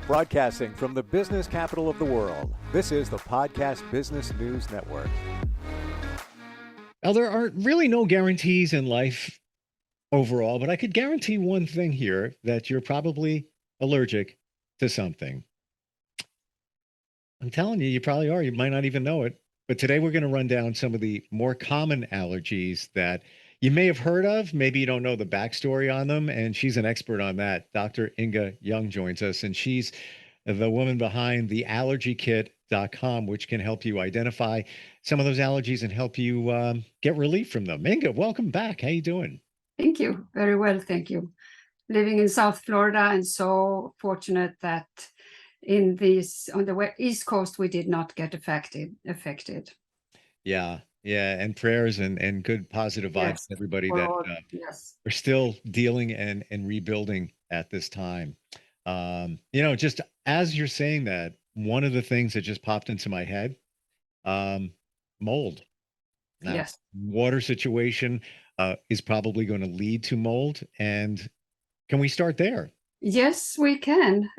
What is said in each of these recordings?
Broadcasting from the business capital of the world, this is the Podcast Business News Network. Now, there are really no guarantees in life overall, but I could guarantee one thing here, that you're probably allergic to something. I'm telling you, you probably are. You might not even know it. But today we're going to run down some of the more common allergies that you may have heard of. Maybe you don't know the backstory on them. And she's an expert on that. Dr. Ynge joins us, and she's the woman behind the allergykit.com, which can help you identify some of those allergies and help you get relief from them. Ynge, welcome back. How you doing? Thank you. Very well, thank you. Living in South Florida, and so fortunate that on the East Coast we did not get affected. Yeah, and prayers and good positive vibes Yes, to everybody for that all, yes. are still dealing and rebuilding at this time. Just as you're saying that, one of the things that just popped into my head, mold. Now, Yes. water situation is probably going to lead to mold. And can we start there? Yes, we can.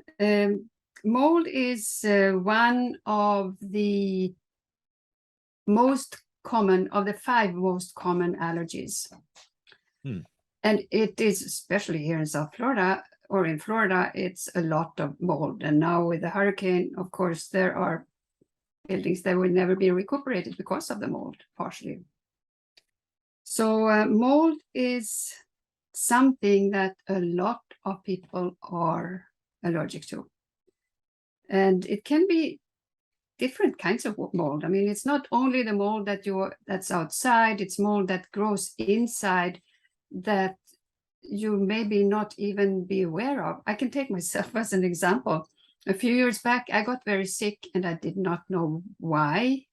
Mold is one of the five most common allergies. And it is, especially here in South Florida, or in Florida, it's a lot of mold. And now with the hurricane, of course, there are buildings that will never be recuperated because of the mold, partially. So mold is something that a lot of people are allergic to. And it can be different kinds of mold. I mean, it's not only the mold that's outside, it's mold that grows inside that you maybe not even be aware of. I can take myself as an example. A few years back, I got very sick and I did not know why.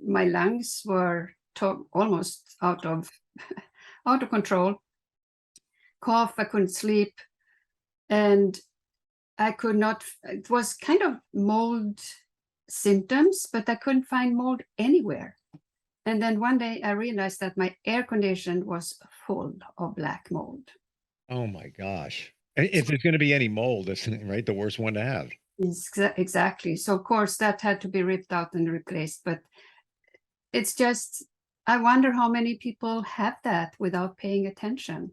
My lungs were almost out of control. Cough, I couldn't sleep. And I could not, it was kind of mold symptoms, but I couldn't find mold anywhere. And then one day I realized that my air condition was full of black mold. Oh my gosh. If there's going to be any mold, that's right, the worst one to have. Exactly. So of course that had to be ripped out and replaced, but it's just, I wonder how many people have that without paying attention.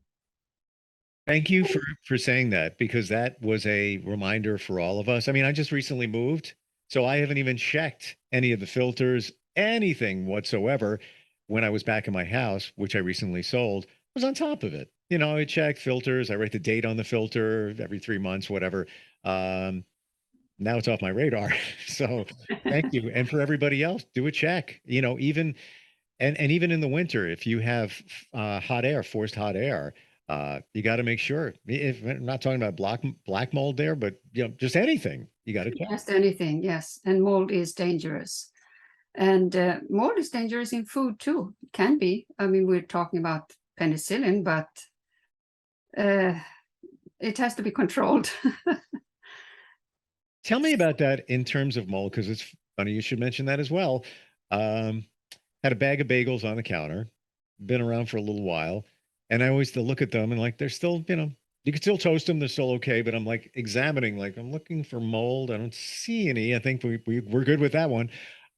Thank you for saying that, because that was a reminder for all of us. I mean, I just recently moved, so I haven't even checked any of the filters, anything whatsoever. When I was back in my house, which I recently sold, I was on top of it. I check filters. I write the date on the filter every 3 months, whatever. Now it's off my radar. So thank you. And for everybody else, do a check. Even even in the winter, if you have forced hot air, you got to make sure. If I'm not talking about black mold there, but just anything, you got to check. Just anything, yes. And mold is dangerous. And mold is dangerous in food too. It can be. I mean, we're talking about penicillin, but it has to be controlled. Tell me about that in terms of mold, because it's funny you should mention that as well. Had a bag of bagels on the counter, been around for a little while, and I always look at them and like they're still, you can still toast them, they're still okay, but I'm like examining, like I'm looking for mold. I don't see any. I think we're good with that one.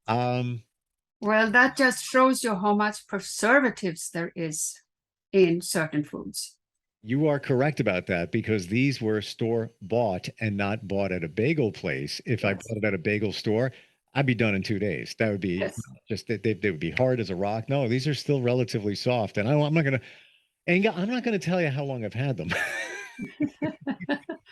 Well, that just shows you how much preservatives there is in certain foods. You are correct about that, because these were store bought and not bought at a bagel place. If I bought it at a bagel store, I'd be done in 2 days. That would be just that they would be hard as a rock. No, these are still relatively soft, and I'm not going to tell you how long I've had them.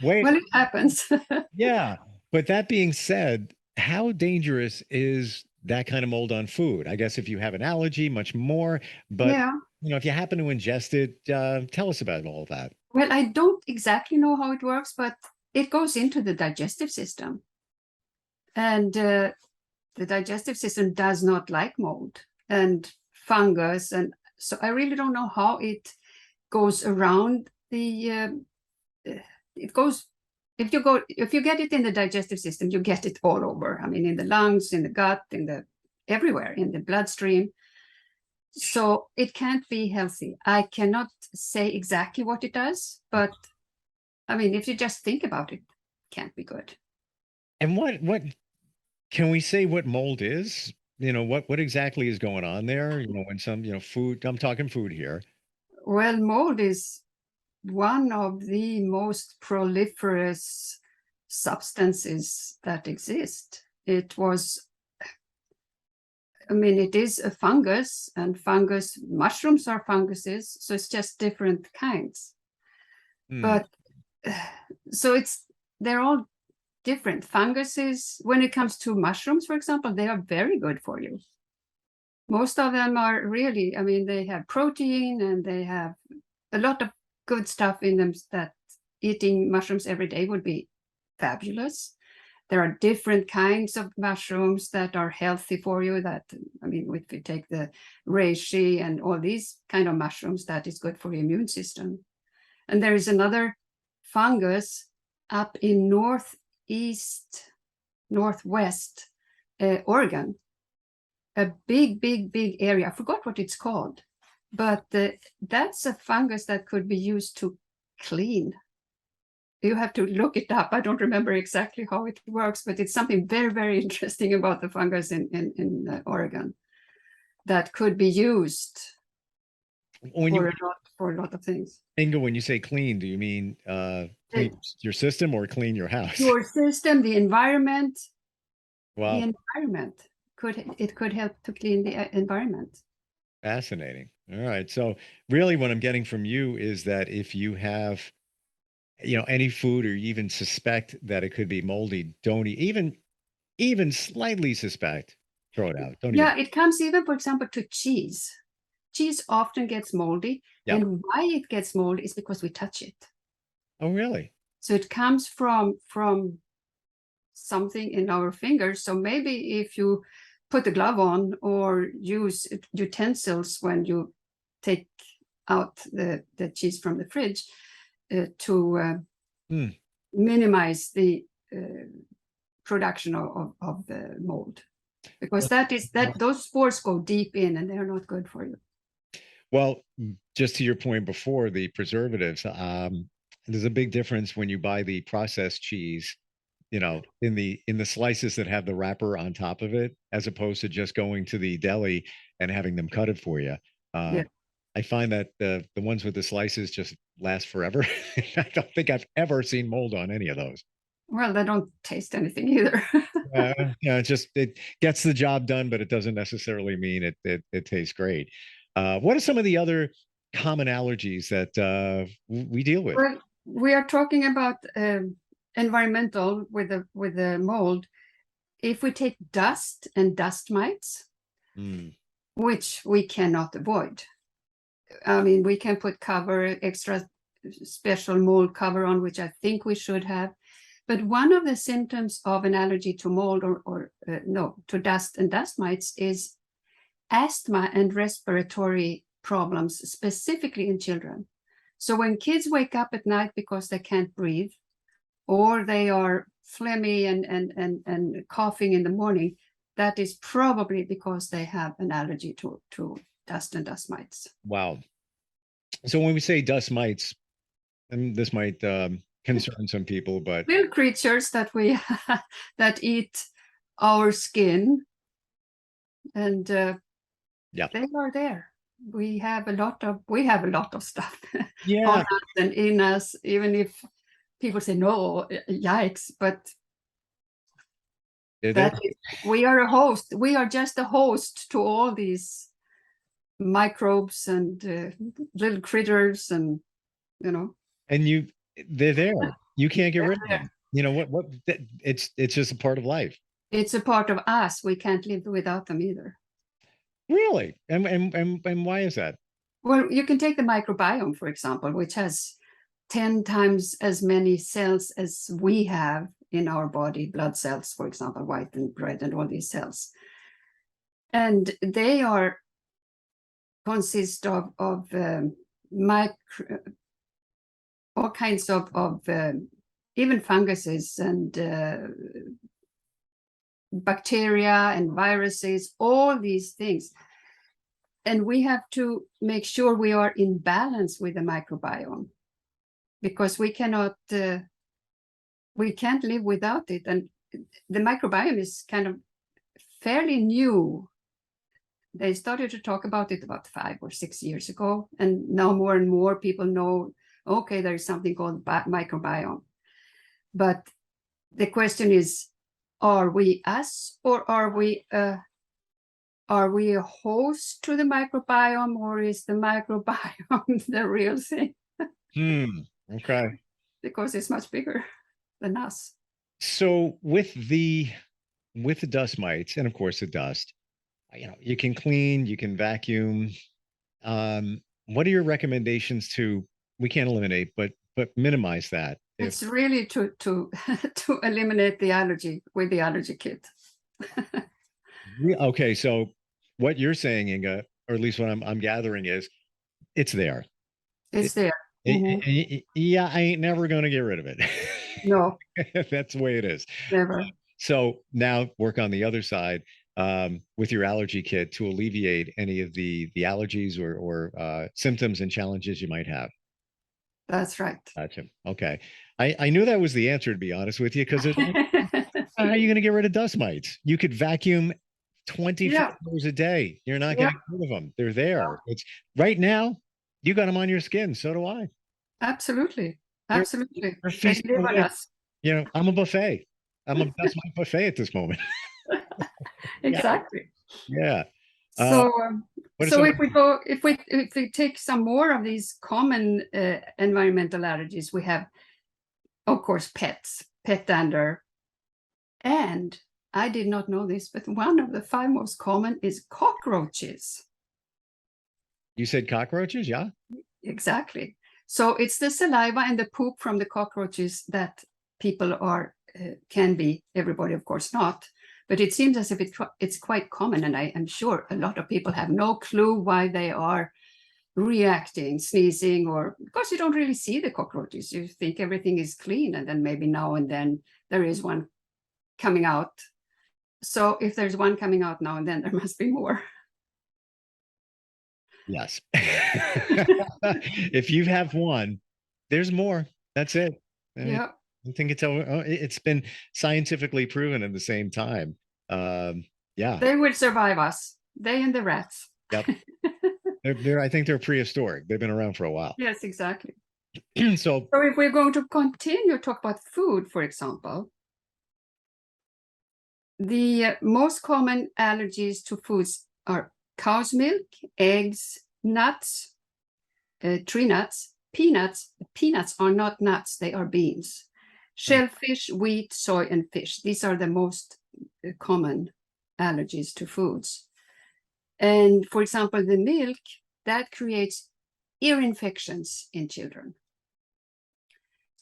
Wait. Well, it happens. Yeah, but that being said, how dangerous is that kind of mold on food? I guess if you have an allergy, much more. But yeah. if you happen to ingest it, tell us about all that. Well, I don't exactly know how it works, but it goes into the digestive system. And the digestive system does not like mold and fungus. And so I really don't know how it goes around it goes, if you get it in the digestive system, you get it all over. I mean, in the lungs, in the gut, everywhere, in the bloodstream. So it can't be healthy. I cannot say exactly what it does, but I mean, if you just think about it, it can't be good. And what can we say what mold is? What exactly is going on there? When some, food, I'm talking food here. Well, mold is one of the most proliferous substances that exist. It was, I mean, it is a fungus, and mushrooms are funguses, so it's just different kinds. But so they're all different. Funguses, when it comes to mushrooms, for example, they are very good for you. Most of them are really, I mean, they have protein and they have a lot of good stuff in them that eating mushrooms every day would be fabulous. There are different kinds of mushrooms that are healthy for you. That, I mean, if you take the reishi and all these kind of mushrooms, that is good for your immune system. And there is another fungus up in northwest Oregon, a big area. I forgot what it's called, but that's a fungus that could be used to clean. You have to look it up. I don't remember exactly how it works, but it's something very interesting about the fungus in Oregon that could be used for a lot of things. Ynge, when you say clean, do you mean clean your system or clean your house? Your system, the environment. Wow. The environment could help to clean the environment. Fascinating. All right. So really what I'm getting from you is that if you have, any food, or you even suspect that it could be moldy, don't even slightly suspect, throw it out. Don't Yeah, even. it comes even, for example, to cheese. Cheese often gets moldy. Yeah. And why it gets moldy is because we touch it. Oh, really? So it comes from something in our fingers. So maybe if you put a glove on or use utensils when you take out the cheese from the fridge to minimize the production of the mold, because those spores go deep in and they're not good for you. Well, just to your point before, the preservatives, there's a big difference when you buy the processed cheese, in the slices that have the wrapper on top of it, as opposed to just going to the deli and having them cut it for you. Yeah. I find that the ones with the slices just last forever. I don't think I've ever seen mold on any of those. Well, they don't taste anything either. Yeah, it gets the job done, but it doesn't necessarily mean it tastes great. What are some of the other common allergies that we deal with? Well, we are talking about environmental with the mold. If we take dust and dust mites, which we cannot avoid. I mean, we can put extra special mold cover on, which I think we should have. But one of the symptoms of an allergy to mold to dust and dust mites is asthma and respiratory problems, specifically in children. So when kids wake up at night because they can't breathe, or they are phlegmy and coughing in the morning, that is probably because they have an allergy to dust and dust mites. Wow. So when we say dust mites, and this might concern some people, but little creatures that that eat our skin, and they are there. We have a lot of stuff on us and in us, even if people say no, yikes, but we are a host. We are just a host to all these microbes and little critters, and and they're there. You can't get rid of them. It's just a part of life. It's a part of us. We can't live without them either. Really? And why is that? Well, you can take the microbiome, for example, which has 10 times as many cells as we have in our body, blood cells, for example, white and red and all these cells. And they consist of all kinds of even funguses and bacteria and viruses, all these things. And we have to make sure we are in balance with the microbiome, because we can't live without it. And the microbiome is kind of fairly new. They started to talk about it about 5 or 6 years ago, and now more and more people know, okay, there is something called microbiome. But the question is, are we us, or are we a host to the microbiome, or is the microbiome the real thing? Okay. Because it's much bigger than us. So with the dust mites, and of course the dust, you can clean, you can vacuum. What are your recommendations to, we can't eliminate, but minimize that? It's really to to eliminate the allergy with the allergy kit. Okay, so what you're saying, Ynge, or at least what I'm gathering is, it's there. It's there. Yeah, I ain't never going to get rid of it. No, That's the way it is. never. So now work on the other side with your allergy kit to alleviate any of the allergies or symptoms and challenges you might have. That's right. Gotcha. Okay. I knew that was the answer, to be honest with you, because how are you going to get rid of dust mites? You could vacuum 24 hours a day. You're not getting rid of them. They're there. It's right now. You got them on your skin. So do I. Absolutely. Absolutely. They're feasting They live on away. us. I'm a buffet. I'm a dust mite buffet at this moment. Exactly. Yeah. So, so if we take some more of these common environmental allergies, we have, of course, pet dander, and I did not know this, but one of the 5 most common is cockroaches. You said cockroaches, yeah? Exactly. So it's the saliva and the poop from the cockroaches that people can be. Everybody, of course, not. But it seems as if it's quite common, and I am sure a lot of people have no clue why they are reacting, sneezing, or because you don't really see the cockroaches. You think everything is clean, and then maybe now and then there is one coming out. So if there's one coming out now and then, there must be more. Yes. If you have one, there's more. That's it. Yeah. I think it's been scientifically proven at the same time. Yeah. They will survive us. They and the rats. Yep. I think they're prehistoric. They've been around for a while. Yes, exactly. So if we're going to continue to talk about food, for example, the most common allergies to foods are cow's milk, eggs, nuts, tree nuts, peanuts. Peanuts are not nuts, they are beans. Shellfish, wheat, soy, and fish. These are the most common allergies to foods. And for example, the milk, that creates ear infections in children.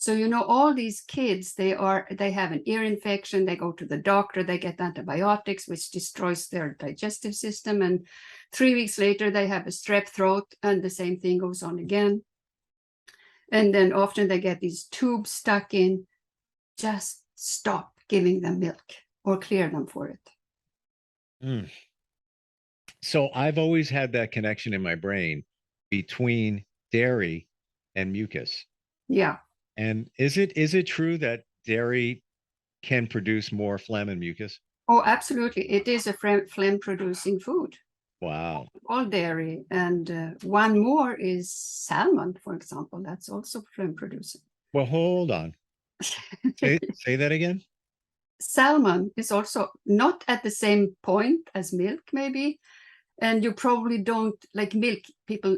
So, all these kids, they have an ear infection, they go to the doctor, they get antibiotics, which destroys their digestive system. And 3 weeks later, they have a strep throat, and the same thing goes on again. And then often they get these tubes stuck in. Just stop giving them milk or clear them for it. So I've always had that connection in my brain between dairy and mucus. Yeah. And is it true that dairy can produce more phlegm and mucus? Oh, absolutely. It is a phlegm producing food. Wow. All dairy. And one more is salmon, for example. That's also phlegm producing. Well, hold on. Say that again. Salmon is also not at the same point as milk, maybe. And you probably don't like milk. People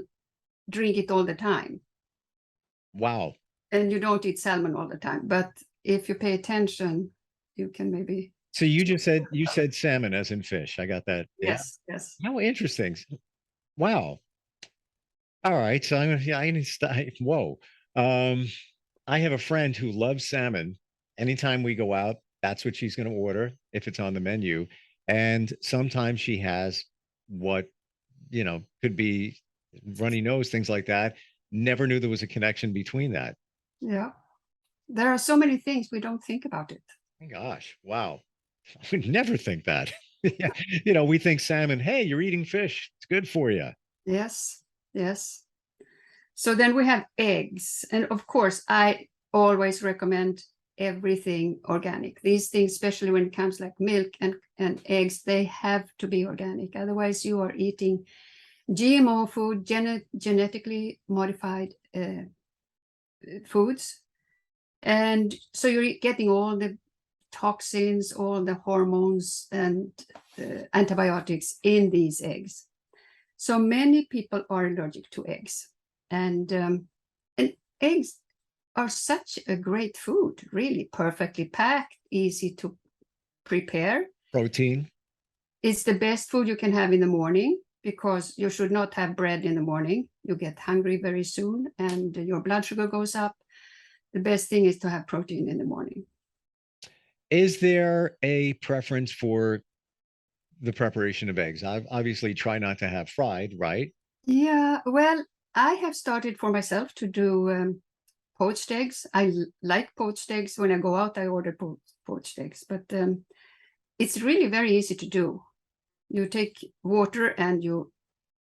drink it all the time. Wow. And you don't eat salmon all the time. But if you pay attention, you can maybe. So you said salmon as in fish. I got that. Yes. Yeah. Yes. How interesting. Wow. All right. So I need to stop. Whoa. I have a friend who loves salmon. Anytime we go out, that's what she's going to order if it's on the menu. And sometimes she has what, could be runny nose, things like that. Never knew there was a connection between that. Yeah. There are so many things we don't think about it. Oh my gosh. Wow. I would never think that. We think salmon, hey, you're eating fish. It's good for you. Yes. Yes. So then we have eggs. And of course, I always recommend everything organic. These things, especially when it comes like milk and eggs, they have to be organic. Otherwise, you are eating GMO food, genetically modified foods. And so you're getting all the toxins, all the hormones and antibiotics in these eggs. So many people are allergic to eggs. And eggs are such a great food, really perfectly packed, easy to prepare. Protein. It's the best food you can have in the morning, because you should not have bread in the morning. You get hungry very soon and your blood sugar goes up. The best thing is to have protein in the morning. Is there a preference for the preparation of eggs? I obviously try not to have fried, right? Yeah, well, I have started for myself to do poached eggs. I like poached eggs. When I go out, I order poached eggs, but it's really very easy to do. You take water and you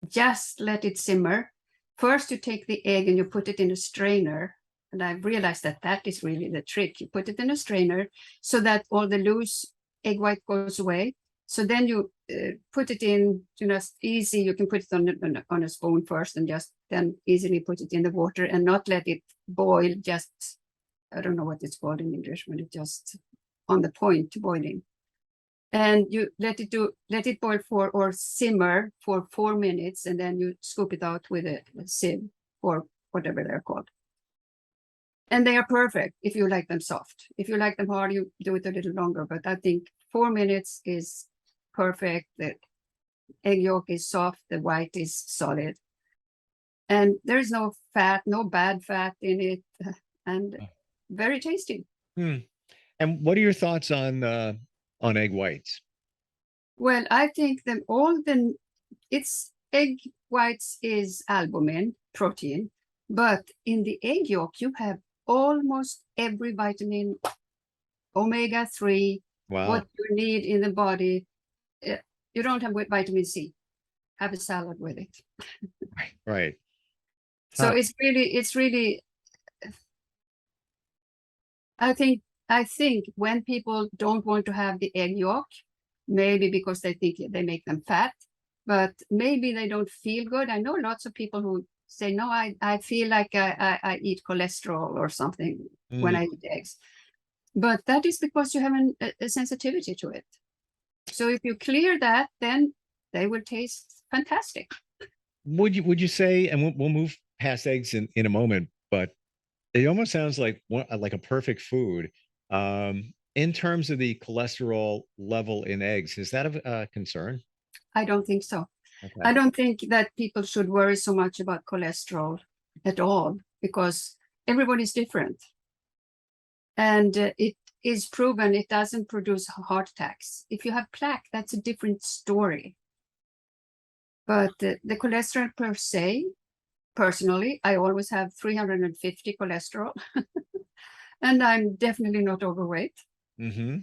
just let it simmer. First, you take the egg and you put it in a strainer. And I've realized that that is really the trick. You put it in a strainer so that all the loose egg white goes away. So then you put it in, just easy. You can put it on a spoon first and just then easily put it in the water and not let it boil. Just, I don't know what it's called in English, but it's just on the point to boiling. And you let it boil or simmer for 4 minutes, and then you scoop it out with a sieve or whatever they're called. And they are perfect if you like them soft. If you like them hard, you do it a little longer, but I think 4 minutes is perfect. The egg yolk is soft, the white is solid. And there is no fat, no bad fat in it, and very tasty. And what are your thoughts on egg whites? Well, I think that it's egg whites is albumin, protein, but in the egg yolk, you have almost every vitamin, omega-3, Wow. what you need in the body. You don't have vitamin C. Have a salad with it. Right. So Huh. it's really, I think when people don't want to have the egg yolk, maybe because they think they make them fat, but maybe they don't feel good. I know lots of people who say, no, I feel like I eat cholesterol or something when I eat eggs. But that is because you have a sensitivity to it. So if you clear that, then they will taste fantastic. Would you say, and we'll move past eggs in a moment, but it almost sounds like a perfect food. In terms of the cholesterol level in eggs, is that a concern? I don't think so. Okay. I don't think that people should worry so much about cholesterol at all, because everybody's different. And it is proven it doesn't produce heart attacks. If you have plaque, that's a different story. But the cholesterol per se, personally, I always have 350 cholesterol. And I'm definitely not overweight. Mm-hmm.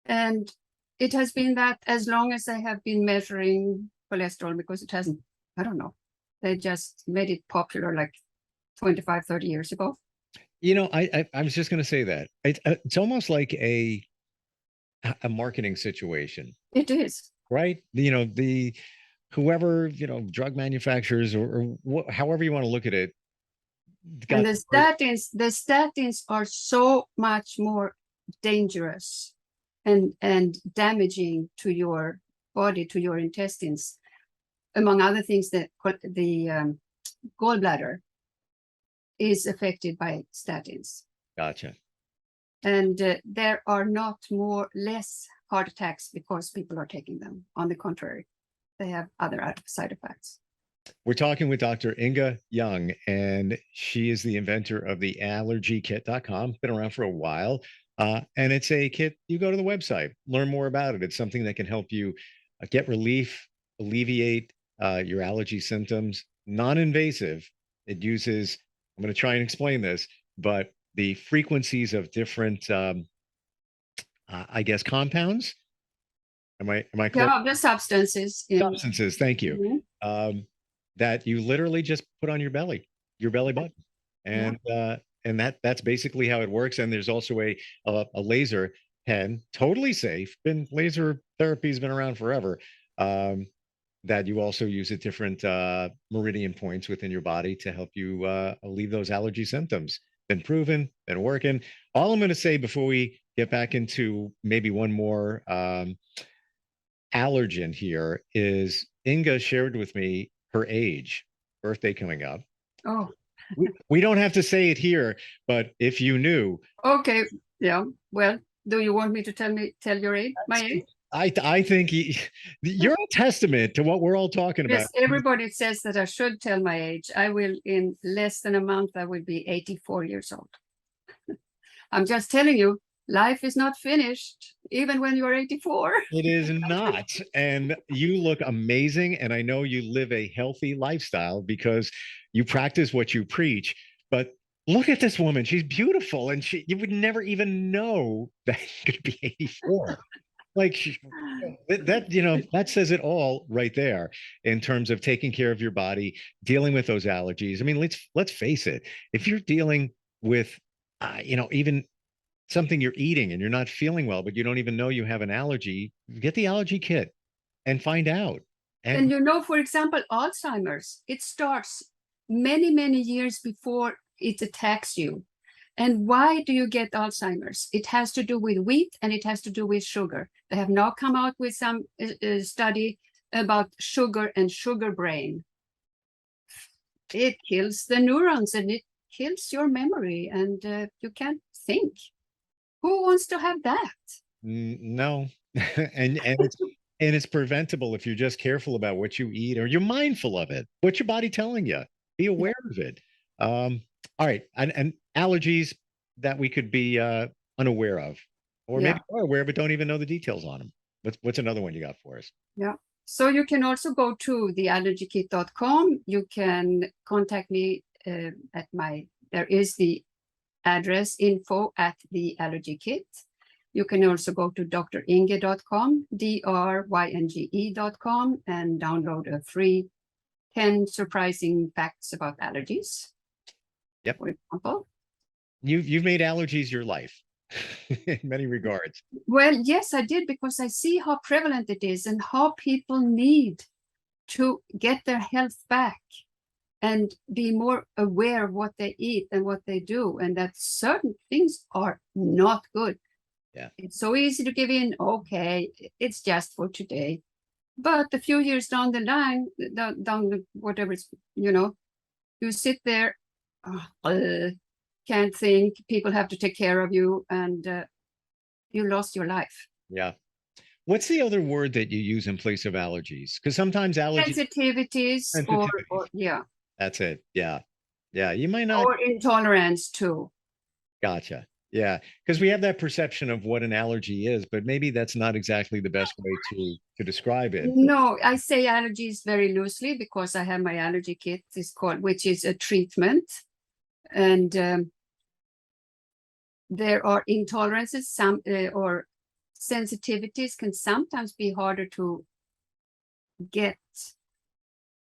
And it has been that as long as I have been measuring cholesterol, because it hasn't, I don't know, they just made it popular like 25, 30 years ago. I was just going to say that it's almost like a marketing situation. It is. Right? The whoever, drug manufacturers or however you want to look at it. And the statins are so much more dangerous and damaging to your body, to your intestines, among other things. That the gallbladder is affected by statins. Gotcha. And there are not less heart attacks because people are taking them. On the contrary, they have other side effects. We're talking with Dr. Ynge Ynge, and she is the inventor of the allergykit.com. Been around for a while. And it's a kit. You go to the website, learn more about it. It's something that can help you get relief, alleviate your allergy symptoms, non-invasive. It uses, I'm going to try and explain this, but the frequencies of different, I guess, compounds. Am I close? Yeah, the substances. Substances, thank you. Mm-hmm. That you literally just put on your belly button. And and that's basically how it works. And there's also a laser pen, totally safe. Laser therapy has been around forever. That you also use at different meridian points within your body to help you alleviate those allergy symptoms. Been proven, been working. All I'm going to say before we get back into maybe one more allergen here is Ynge shared with me her age, birthday coming up. Oh, We don't have to say it here, but if you knew, okay. Yeah. Well, do you want me to tell your age, my age? I think you're a testament to what we're all talking about. Yes, everybody says that I should tell my age. I will, in less than a month, I will be 84 years old. I'm just telling you, life is not finished, even when you're 84. It is not. And you look amazing. And I know you live a healthy lifestyle because you practice what you preach. But look at this woman. She's beautiful. And you would never even know that you could be 84. Like that says it all right there in terms of taking care of your body, dealing with those allergies. I mean, let's face it. If you're dealing with, even something you're eating and you're not feeling well, but you don't even know you have an allergy, get the allergy kit and find out. And for example, Alzheimer's, it starts many, many years before it attacks you. And why do you get Alzheimer's? It has to do with wheat and it has to do with sugar. They have now come out with some study about sugar and sugar brain. It kills the neurons and it kills your memory and you can't think. Who wants to have that? No. and it's preventable if you're just careful about what you eat or you're mindful of it. What's your body telling you? Be aware of it. All right. And allergies that we could be unaware of, or maybe are aware but don't even know the details on them. What's another one you got for us? Yeah. So you can also go to theallergykit.com. You can contact me there is the address info@theallergykit. You can also go to drynge.com, drynge.com, and download a free 10 surprising facts about allergies. Yep. For example. You've made allergies your life in many regards. Well, yes, I did, because I see how prevalent it is and how people need to get their health back and be more aware of what they eat and what they do, and that certain things are not good. Yeah. It's so easy to give in. Okay, it's just for today. But a few years down the line, whatever it's, you sit there, can't think, people have to take care of you, and you lost your life. Yeah. What's the other word that you use in place of allergies? Because sometimes allergies. Sensitivities, or yeah. That's it. Yeah. Yeah. You might not. Or intolerance too. Gotcha. Yeah. Because we have that perception of what an allergy is, but maybe that's not exactly the best way to describe it. No, I say allergies very loosely because I have my allergy kit, which is a treatment. And there are intolerances, or sensitivities can sometimes be harder to get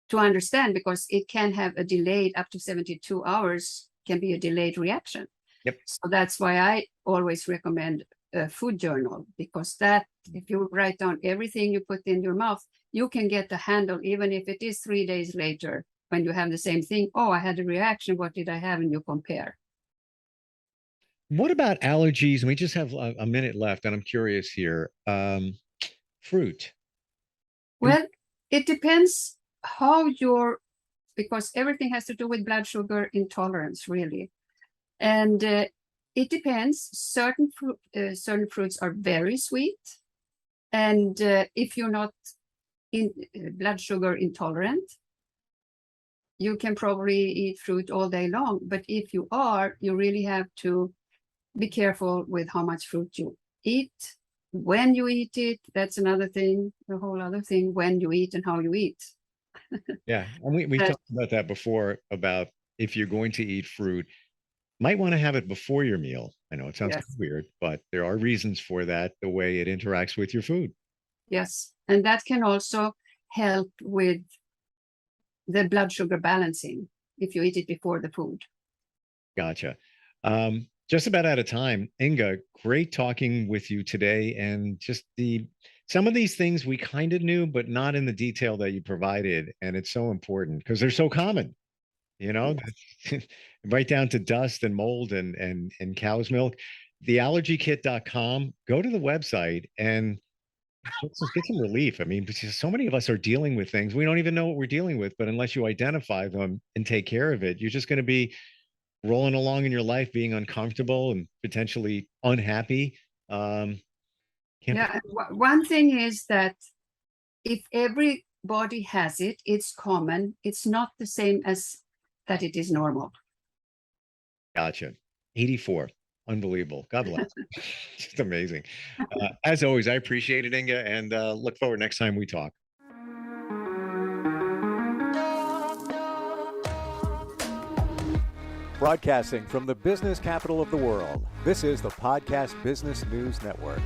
to understand, because it can have a delayed up to 72 hours, can be a delayed reaction. Yep. So that's why I always recommend a food journal, because that, if you write down everything you put in your mouth, you can get a handle, even if it is 3 days later when you have the same thing. Oh, I had a reaction. What did I have? And you compare. What about allergies? We just have a minute left, and I'm curious here. Fruit. Well, it depends how because everything has to do with blood sugar intolerance, really. And it depends. Certain fruits are very sweet. And if you're not blood sugar intolerant, you can probably eat fruit all day long. But if you are, you really have to be careful with how much fruit you eat, when you eat it. That's another thing, a whole other thing, when you eat and how you eat. Yeah. And we talked about that before, about if you're going to eat fruit, might want to have it before your meal. I know it sounds kind of weird, but there are reasons for that, the way it interacts with your food. Yes. And that can also help with the blood sugar balancing if you eat it before the food. Gotcha. Just about out of time. Ynge, great talking with you today. And just some of these things we kind of knew, but not in the detail that you provided. And it's so important because they're so common, you know, right down to dust and mold and cow's milk. Theallergykit.com, go to the website and get some relief. I mean, because so many of us are dealing with things we don't even know what we're dealing with, but unless you identify them and take care of it, you're just going to be rolling along in your life being uncomfortable and potentially unhappy. Can't Yeah, one thing is that if everybody has it, it's common. It's not the same as that it is normal. Gotcha. 84. Unbelievable. God bless. Just amazing. As always, I appreciate it, Ynge, and look forward next time we talk. Broadcasting from the business capital of the world, this is the Podcast Business News Network.